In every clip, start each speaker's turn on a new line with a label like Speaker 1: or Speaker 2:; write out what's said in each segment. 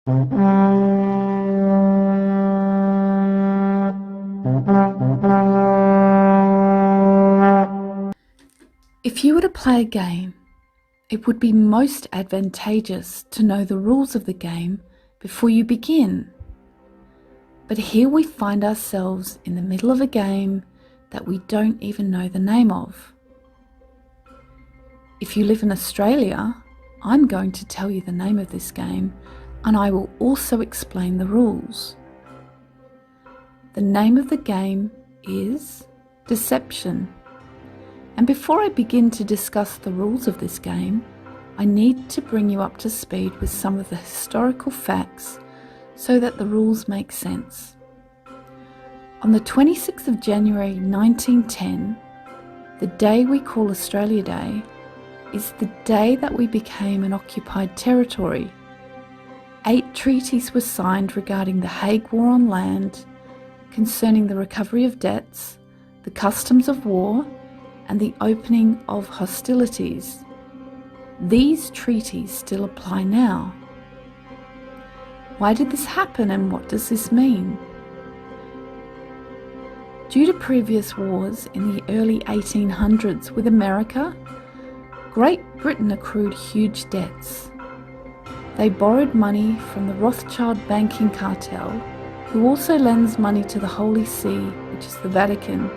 Speaker 1: If you were to play a game, it would be most advantageous to know the rules of the game before you begin. But here we find ourselves in the middle of a game that we don't even know the name of. If you live in Australia, I'm going to tell you the name of this game, and I will also explain the rules. The name of the game is Deception. And before I begin to discuss the rules of this game, I need to bring you up to speed with some of the historical facts so that the rules make sense. On the 26th of January 1910, the day we call Australia Day, is the day that we became an occupied territory. 8 treaties were signed regarding the Hague War on land, concerning the recovery of debts, the customs of war, and the opening of hostilities. These treaties still apply now. Why did this happen, and what does this mean? Due to previous wars in the early 1800s with America, Great Britain accrued huge debts. They borrowed money from the Rothschild banking cartel, who also lends money to the Holy See, which is the Vatican.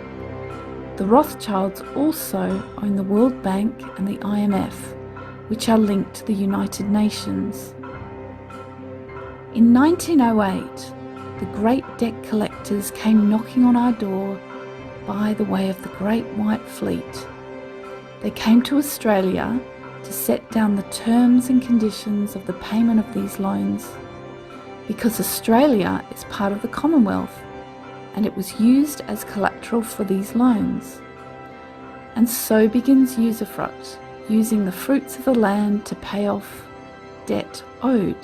Speaker 1: The Rothschilds also own the World Bank and the IMF, which are linked to the United Nations. In 1908, the great debt collectors came knocking on our door by the way of the Great White Fleet. They came to Australia to set down the terms and conditions of the payment of these loans, because Australia is part of the Commonwealth and it was used as collateral for these loans. And so begins usufruct, using the fruits of the land to pay off debt owed.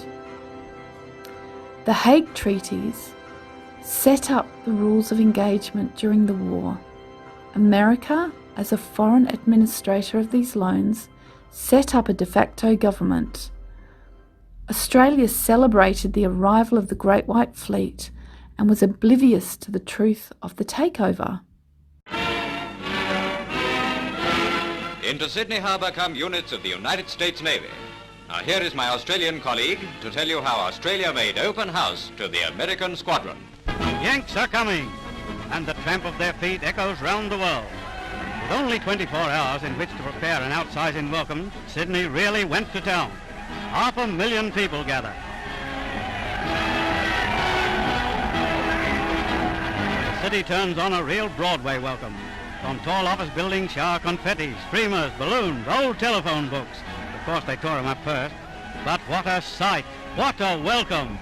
Speaker 1: The Hague Treaties set up the rules of engagement during the war. America, as a foreign administrator of these loans, set up a de facto government. Australia celebrated the arrival of the Great White Fleet and was oblivious to the truth of the takeover.
Speaker 2: Into Sydney Harbour come units of the United States Navy. Now here is my Australian colleague to tell you how Australia made open house to the American squadron.
Speaker 3: Yanks are coming, and the tramp of their feet echoes round the world. With only 24 hours in which to prepare an outsizing welcome, Sydney really went to town. 500,000 people gather. The city turns on a real Broadway welcome. From tall office buildings shower confetti, streamers, balloons, old telephone books. Of course they tore them up first. But what a sight! What a welcome!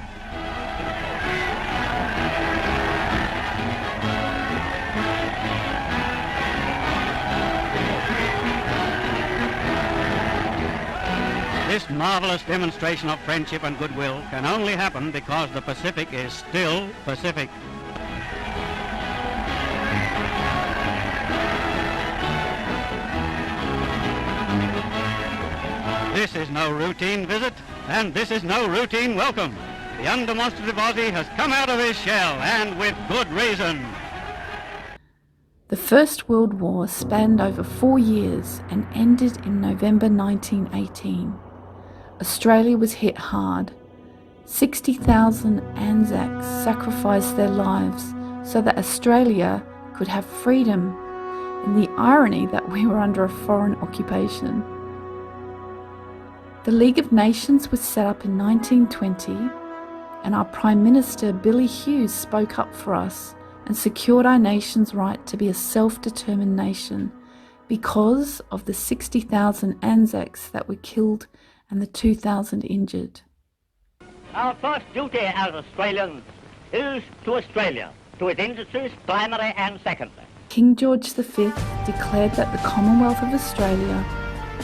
Speaker 3: This marvelous demonstration of friendship and goodwill can only happen because the Pacific is still Pacific. This is no routine visit, and this is no routine welcome. The undemonstrative Aussie has come out of his shell, and with good reason.
Speaker 1: The First World War spanned over 4 years and ended in November 1918. Australia was hit hard. 60,000 ANZACs sacrificed their lives so that Australia could have freedom, in the irony that we were under a foreign occupation. The League of Nations was set up in 1920, and our Prime Minister Billy Hughes spoke up for us and secured our nation's right to be a self-determined nation because of the 60,000 ANZACs that were killed and the 2,000 injured.
Speaker 4: Our first duty as Australians is to Australia, to its industries, primary and secondary.
Speaker 1: King George V declared that the Commonwealth of Australia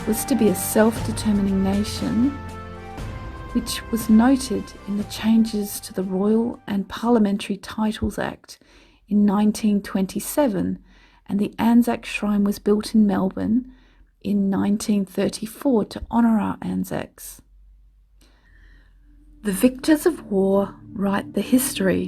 Speaker 1: was to be a self-determining nation, which was noted in the changes to the Royal and Parliamentary Titles Act in 1927, and the ANZAC Shrine was built in Melbourne in 1934 to honour our ANZACs. The victors of war write the history.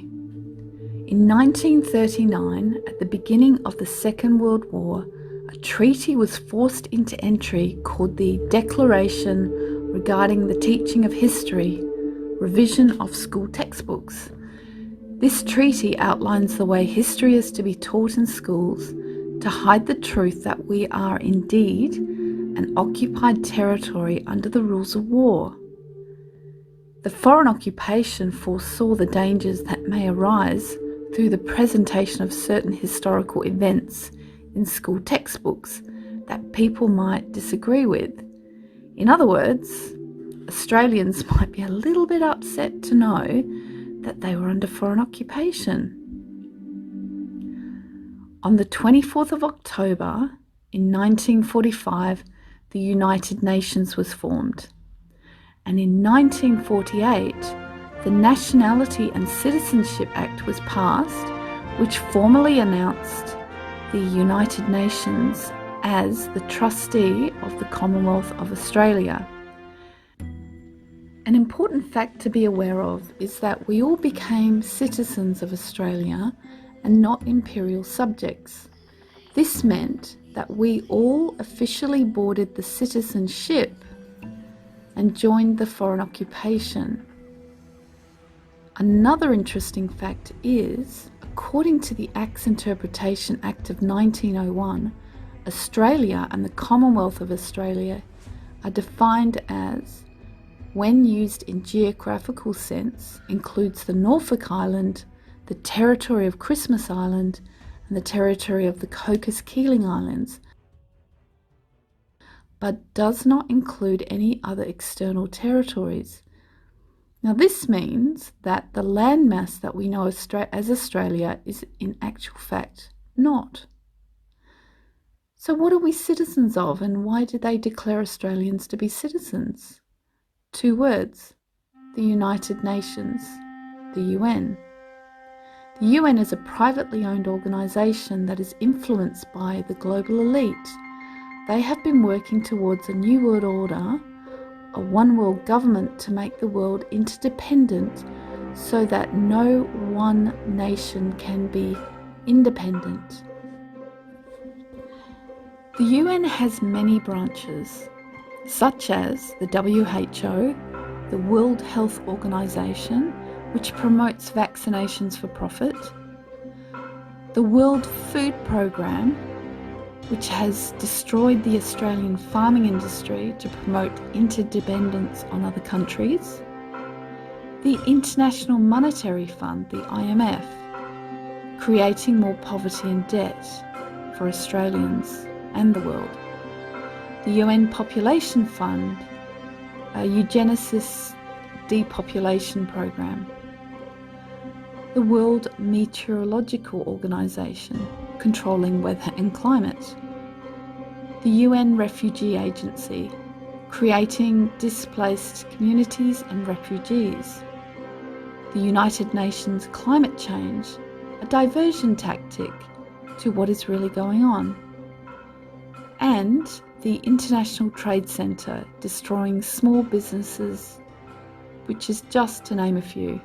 Speaker 1: In 1939, at the beginning of the Second World War, a treaty was forced into entry called the Declaration Regarding the Teaching of History, Revision of School Textbooks. This treaty outlines the way history is to be taught in schools to hide the truth that we are indeed an occupied territory under the rules of war. The foreign occupation foresaw the dangers that may arise through the presentation of certain historical events in school textbooks that people might disagree with. In other words, Australians might be a little bit upset to know that they were under foreign occupation. On the 24th of October in 1945, the United Nations was formed. And in 1948, the Nationality and Citizenship Act was passed, which formally announced the United Nations as the trustee of the Commonwealth of Australia. An important fact to be aware of is that we all became citizens of Australia and not imperial subjects. This meant that we all officially boarded the citizenship and joined the foreign occupation. Another interesting fact is, according to the Acts Interpretation Act of 1901, Australia and the Commonwealth of Australia are defined as, when used in geographical sense, includes the Norfolk Island, the territory of Christmas Island, and the territory of the Cocos-Keeling Islands, but does not include any other external territories. Now this means that the landmass that we know as Australia is in actual fact not. So what are we citizens of, and why did they declare Australians to be citizens? 2 words: the United Nations, the UN. The UN is a privately owned organisation that is influenced by the global elite. They have been working towards a new world order, a one world government to make the world interdependent so that no one nation can be independent. The UN has many branches, such as the WHO, the World Health Organization, which promotes vaccinations for profit, the World Food Programme, which has destroyed the Australian farming industry to promote interdependence on other countries, the International Monetary Fund, the IMF, creating more poverty and debt for Australians and the world, the UN Population Fund, a eugenicist depopulation program, the World Meteorological Organization, controlling weather and climate, the UN Refugee Agency, creating displaced communities and refugees, the United Nations Climate Change, a diversion tactic to what is really going on, and the International Trade Centre, destroying small businesses, which is just to name a few.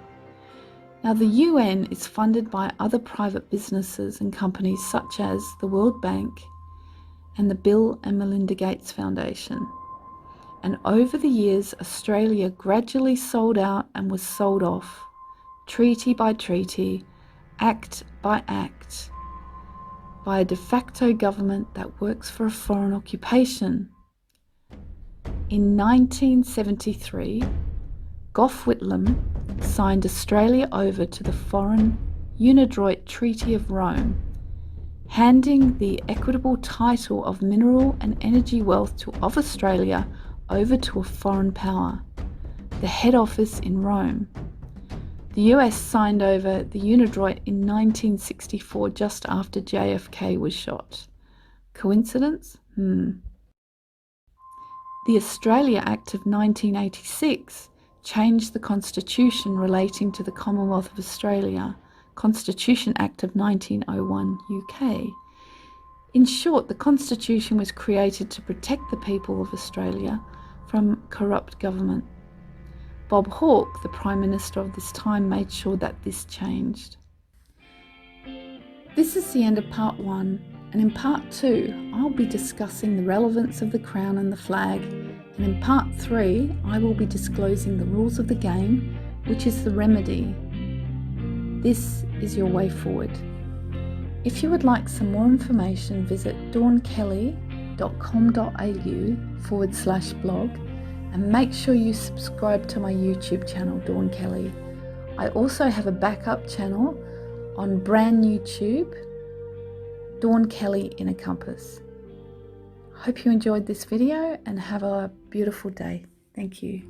Speaker 1: Now, the UN is funded by other private businesses and companies such as the World Bank and the Bill and Melinda Gates Foundation. And over the years, Australia gradually sold out and was sold off, treaty by treaty, act by act, by a de facto government that works for a foreign occupation. In 1973, Gough Whitlam signed Australia over to the Foreign Unidroit Treaty of Rome, handing the equitable title of mineral and energy wealth of Australia over to a foreign power, the head office in Rome. The US signed over the Unidroit in 1964, just after JFK was shot. Coincidence? The Australia Act of 1986 changed the Constitution relating to the Commonwealth of Australia, Constitution Act of 1901 UK. In short, the Constitution was created to protect the people of Australia from corrupt government. Bob Hawke, the Prime Minister of this time, made sure that this changed. This is the end of part 1, and in part 2 I'll be discussing the relevance of the crown and the flag, and in part 3 I will be disclosing the rules of the game, which is the remedy. This is your way forward. If you would like some more information, visit dawnkelly.com.au/blog and make sure you subscribe to my YouTube channel, Dawn Kelly. I also have a backup channel on brand YouTube, Dawn Kelly in a Compass. Hope you enjoyed this video and have a beautiful day. Thank you.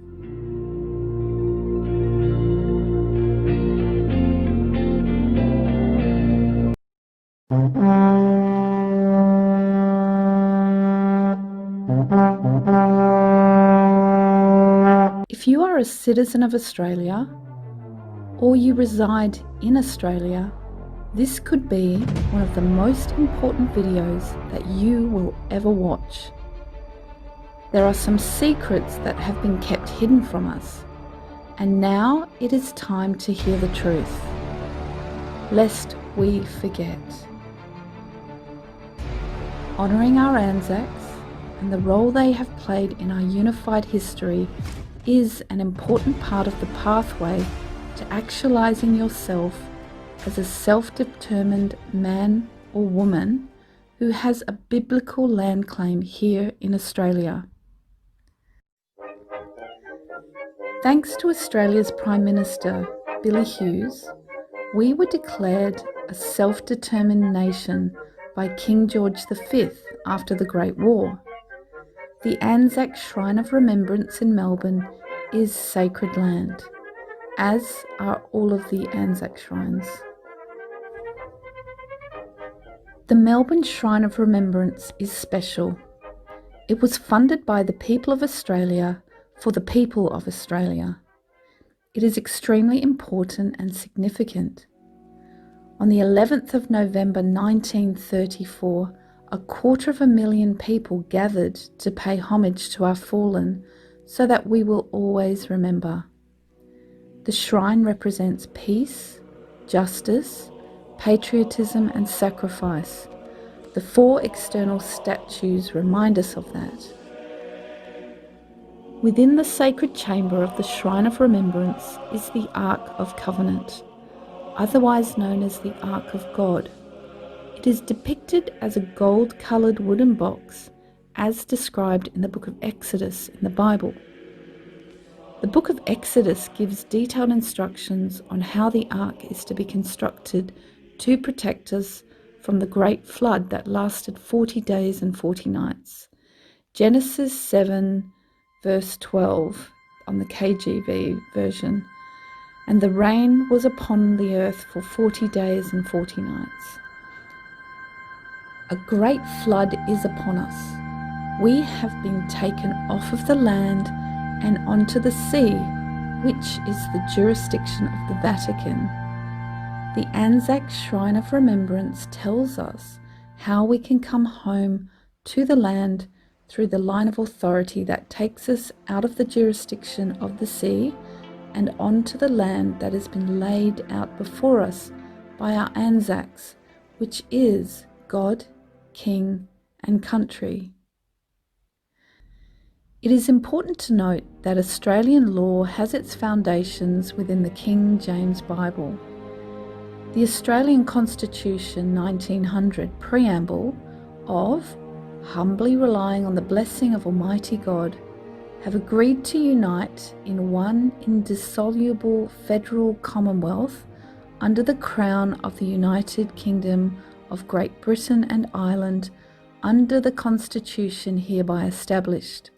Speaker 1: If you are a citizen of Australia or you reside in Australia, this could be one of the most important videos that you will ever watch. There are some secrets that have been kept hidden from us, and now it is time to hear the truth, lest we forget. Honouring our ANZACs and the role they have played in our unified history is an important part of the pathway to actualising yourself as a self-determined man or woman who has a biblical land claim here in Australia. Thanks to Australia's Prime Minister, Billy Hughes, we were declared a self-determined nation by King George V after the Great War. The ANZAC Shrine of Remembrance in Melbourne is sacred land, as are all of the ANZAC shrines. The Melbourne Shrine of Remembrance is special. It was funded by the people of Australia for the people of Australia. It is extremely important and significant. On the 11th of November 1934, 250,000 people gathered to pay homage to our fallen so that we will always remember. The shrine represents peace, justice, patriotism and sacrifice. The 4 external statues remind us of that. Within the sacred chamber of the Shrine of Remembrance is the Ark of Covenant, otherwise known as the Ark of God. It is depicted as a gold-coloured wooden box, as described in the book of Exodus in the Bible. The book of Exodus gives detailed instructions on how the ark is to be constructed to protect us from the great flood that lasted 40 days and 40 nights. Genesis 7 verse 12 on the KJV version. And the rain was upon the earth for 40 days and 40 nights. A great flood is upon us. We have been taken off of the land and onto the sea, which is the jurisdiction of the Vatican. The ANZAC Shrine of Remembrance tells us how we can come home to the land through the line of authority that takes us out of the jurisdiction of the sea and onto the land that has been laid out before us by our ANZACs, which is God, King and country. It is important to note that Australian law has its foundations within the King James Bible. The Australian Constitution 1900 preamble of humbly relying on the blessing of Almighty God have agreed to unite in one indissoluble federal commonwealth under the crown of the United Kingdom of Great Britain and Ireland under the Constitution hereby established.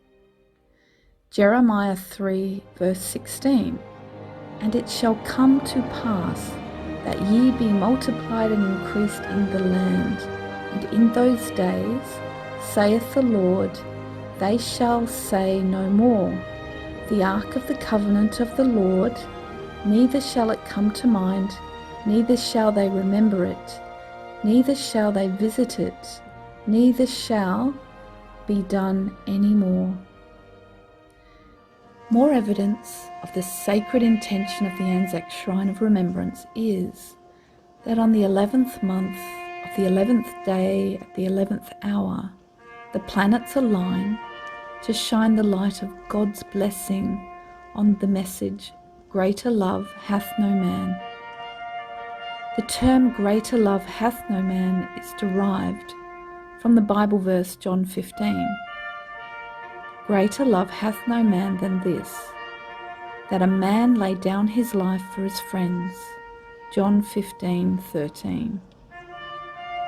Speaker 1: Jeremiah 3 verse 16, and it shall come to pass that ye be multiplied and increased in the land, and in those days, saith the Lord, they shall say no more, the ark of the covenant of the Lord, neither shall it come to mind, neither shall they remember it, neither shall they visit it, neither shall be done any more. More evidence of the sacred intention of the ANZAC Shrine of Remembrance is that on the 11th month of the 11th day at the 11th hour, the planets align to shine the light of God's blessing on the message, "Greater love hath no man." The term "greater love hath no man" is derived from the Bible verse John 15. Greater love hath no man than this, that a man lay down his life for his friends. John 15:13.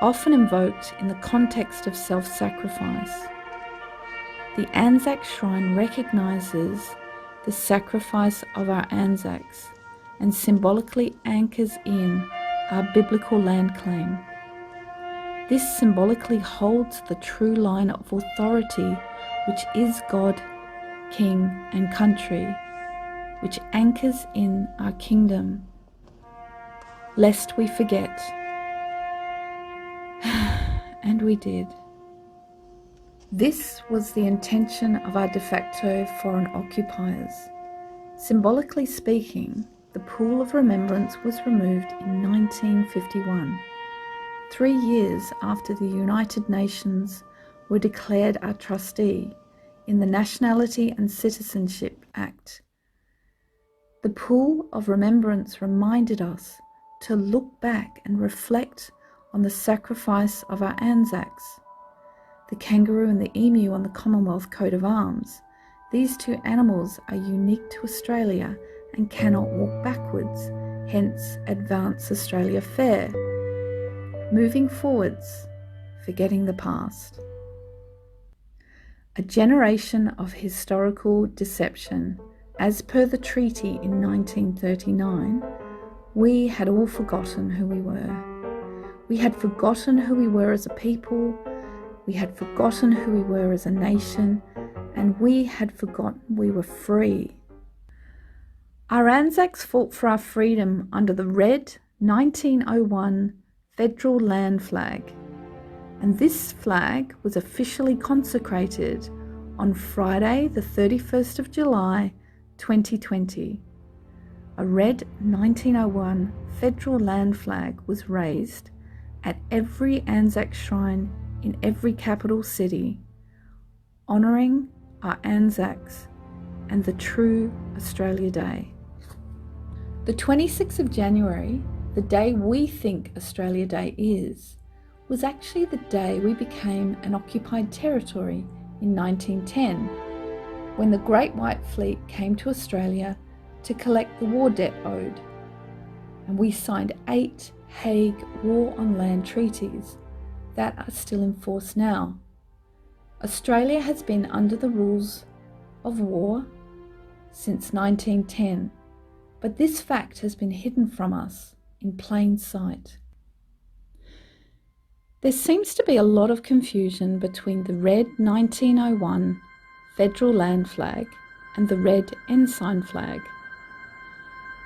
Speaker 1: Often invoked in the context of self-sacrifice. The ANZAC Shrine recognises the sacrifice of our Anzacs and symbolically anchors in our biblical land claim. This symbolically holds the true line of authority, which is God, King and country, which anchors in our kingdom, lest we forget. And we did. This was the intention of our de facto foreign occupiers. Symbolically speaking, the pool of remembrance was removed in 1951, 3 years after the United Nations were declared our trustee in the Nationality and Citizenship Act. The pool of remembrance reminded us to look back and reflect on the sacrifice of our Anzacs. The kangaroo and the emu on the Commonwealth coat of arms. These two animals are unique to Australia and cannot walk backwards, hence Advance Australia Fair. Moving forwards, forgetting the past. A generation of historical deception. As per the treaty in 1939, we had all forgotten who we were. We had forgotten who we were as a people. We had forgotten who we were as a nation, and we had forgotten we were free. Our Anzacs fought for our freedom under the red 1901 federal land flag, and this flag was officially consecrated on Friday the 31st of July 2020. A red 1901 federal land flag was raised at every ANZAC shrine in every capital city, honouring our Anzacs and the true Australia Day. The 26th of January, the day we think Australia Day is, was actually the day we became an occupied territory in 1910, when the Great White Fleet came to Australia to collect the war debt owed, and we signed 8 Hague War on Land treaties that are still in force now. Australia has been under the rules of war since 1910, but this fact has been hidden from us in plain sight. There seems to be a lot of confusion between the red 1901 federal land flag and the red ensign flag.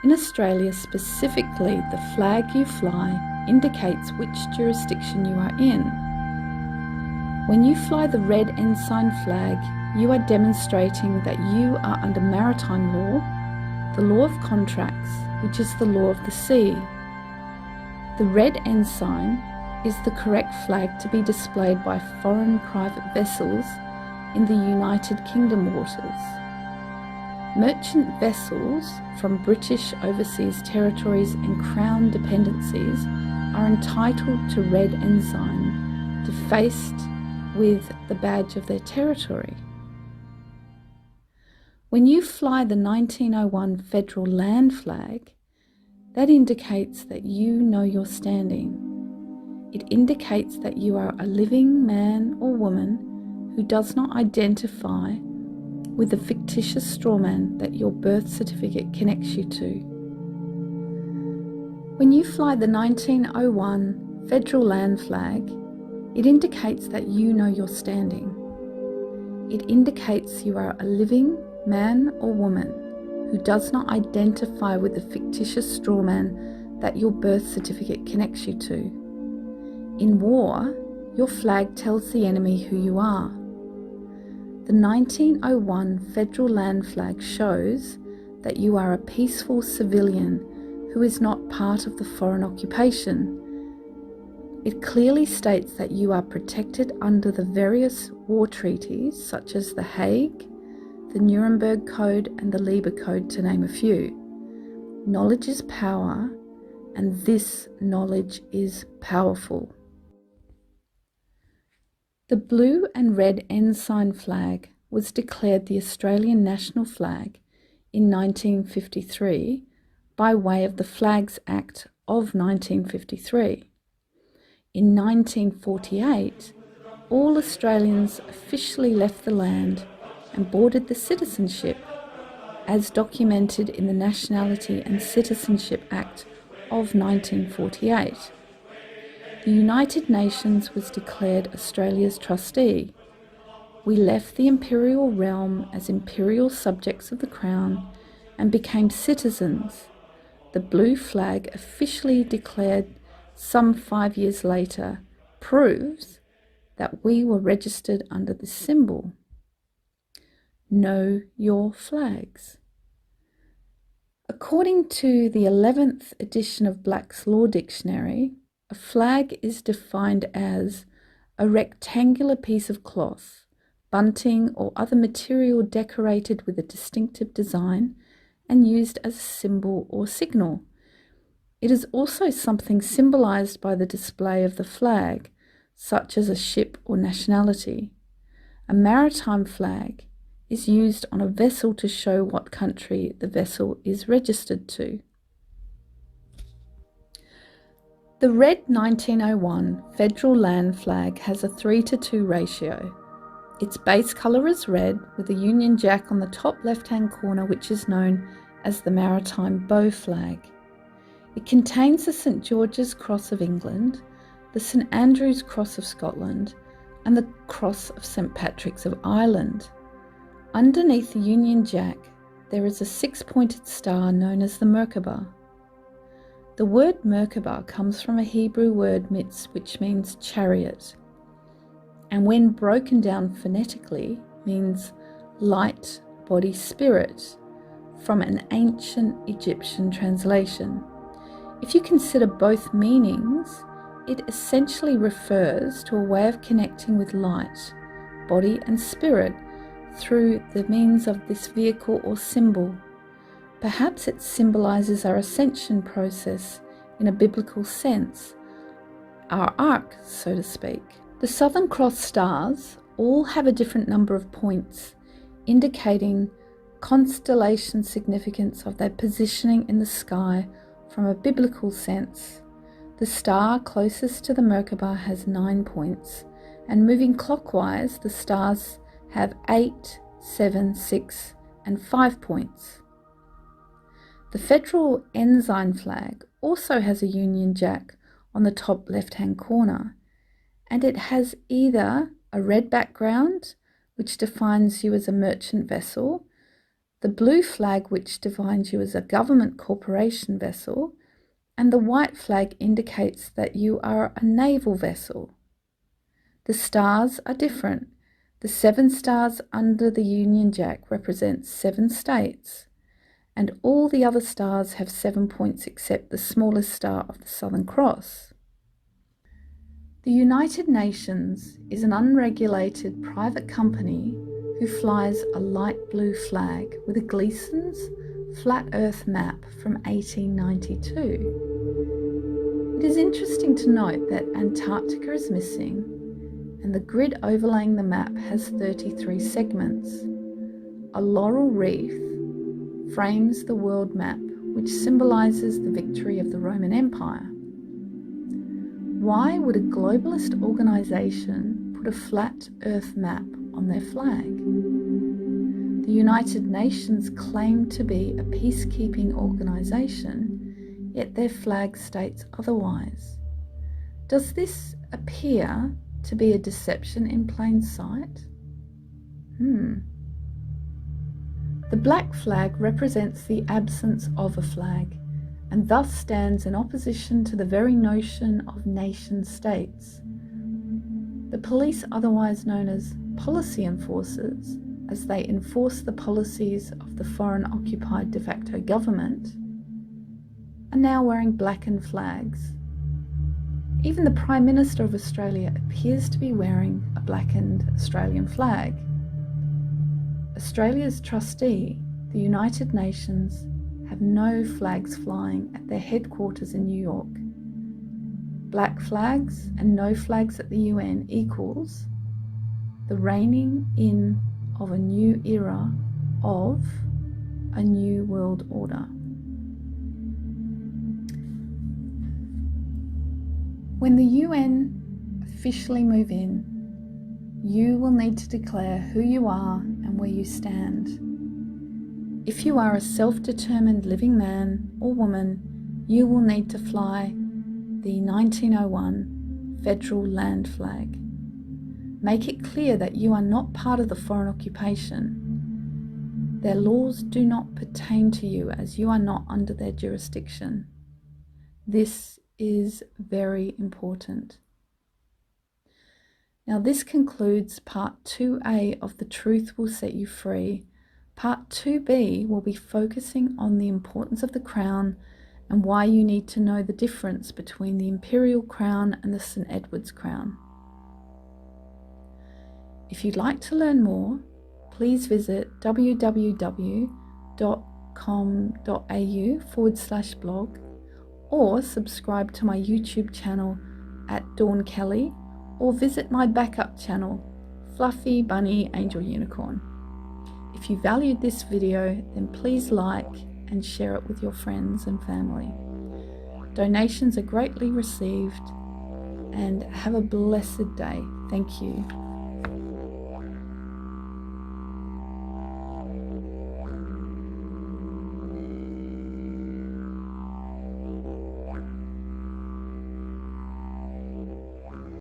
Speaker 1: In Australia specifically, the flag you fly indicates which jurisdiction you are in. When you fly the red ensign flag, you are demonstrating that you are under maritime law, the law of contracts, which is the law of the sea. The red ensign is the correct flag to be displayed by foreign private vessels in the United Kingdom waters. Merchant vessels from British overseas territories and Crown dependencies are entitled to red ensign defaced with the badge of their territory. When you fly the 1901 federal land flag, that indicates that you know your standing. It indicates that you are a living man or woman who does not identify with the fictitious strawman that your birth certificate connects you to. When you fly the 1901 federal land flag, it indicates that you know your standing. It indicates you are a living man or woman who does not identify with the fictitious strawman that your birth certificate connects you to. In war, your flag tells the enemy who you are. The 1901 federal land flag shows that you are a peaceful civilian who is not part of the foreign occupation. It clearly states that you are protected under the various war treaties such as the Hague, the Nuremberg Code and the Lieber Code, to name a few. Knowledge is power, and this knowledge is powerful. The blue and red ensign flag was declared the Australian national flag in 1953 by way of the Flags Act of 1953. In 1948, all Australians officially left the land and boarded the citizenship, as documented in the Nationality and Citizenship Act of 1948. The United Nations was declared Australia's trustee. We left the imperial realm as imperial subjects of the Crown and became citizens. The blue flag, officially declared some 5 years later, proves that we were registered under this symbol. Know your flags. According to the 11th edition of Black's Law Dictionary, a flag is defined as a rectangular piece of cloth, bunting or other material decorated with a distinctive design and used as a symbol or signal. It is also something symbolized by the display of the flag, such as a ship or nationality. A maritime flag is used on a vessel to show what country the vessel is registered to. The red 1901 federal land flag has a 3:2 ratio. Its base colour is red with a Union Jack on the top left-hand corner, which is known as the Maritime Bow Flag. It contains the St George's Cross of England, the St Andrew's Cross of Scotland, and the Cross of St Patrick's of Ireland. Underneath the Union Jack, there is a 6-pointed star known as the Merkaba. The word Merkaba comes from a Hebrew word mitz, which means chariot, and when broken down phonetically means light, body, spirit, from an ancient Egyptian translation. If you consider both meanings, it essentially refers to a way of connecting with light, body and spirit through the means of this vehicle or symbol. Perhaps it symbolizes our ascension process in a biblical sense, our ark, so to speak. The Southern Cross stars all have a different number of points, indicating constellation significance of their positioning in the sky from a biblical sense. The star closest to the Merkaba has 9 points, and moving clockwise, the stars have 8, 7, 6, and 5 points. The federal ensign flag also has a Union Jack on the top left-hand corner, and it has either a red background, which defines you as a merchant vessel, the blue flag, which defines you as a government corporation vessel, and the white flag indicates that you are a naval vessel. The stars are different. The 7 stars under the Union Jack represent 7 states, and all the other stars have 7 points except the smallest star of the Southern Cross. The United Nations is an unregulated private company who flies a light blue flag with a Gleason's flat earth map from 1892. It is interesting to note that Antarctica is missing, and the grid overlaying the map has 33 segments. A laurel wreath frames the world map, which symbolises the victory of the Roman Empire. Why would a globalist organisation put a flat earth map on their flag? The United Nations claim to be a peacekeeping organisation, yet their flag states otherwise. Does this appear to be a deception in plain sight? The black flag represents the absence of a flag, and thus stands in opposition to the very notion of nation states. The police, otherwise known as policy enforcers, as they enforce the policies of the foreign occupied de facto government, are now wearing blackened flags. Even the Prime Minister of Australia appears to be wearing a blackened Australian flag. Australia's trustee, the United Nations, have no flags flying at their headquarters in New York. Black flags and no flags at the UN equals the reining in of a new era of a new world order. When the UN officially move in, you will need to declare who you are and where you stand. If you are a self-determined living man or woman, you will need to fly the 1901 federal land flag. Make it clear that you are not part of the foreign occupation. Their laws do not pertain to you as you are not under their jurisdiction. This is very important. Now this concludes part 2A of The Truth Will Set You Free. Part 2B will be focusing on the importance of the crown and why you need to know the difference between the Imperial Crown and the St. Edward's Crown. If you'd like to learn more, please visit www.com.au/blog or subscribe to my YouTube channel at Dawn Kelly, or visit my backup channel, Fluffy Bunny Angel Unicorn. If you valued this video, then please like and share it with your friends and family. Donations are greatly received, and have a blessed day. Thank you.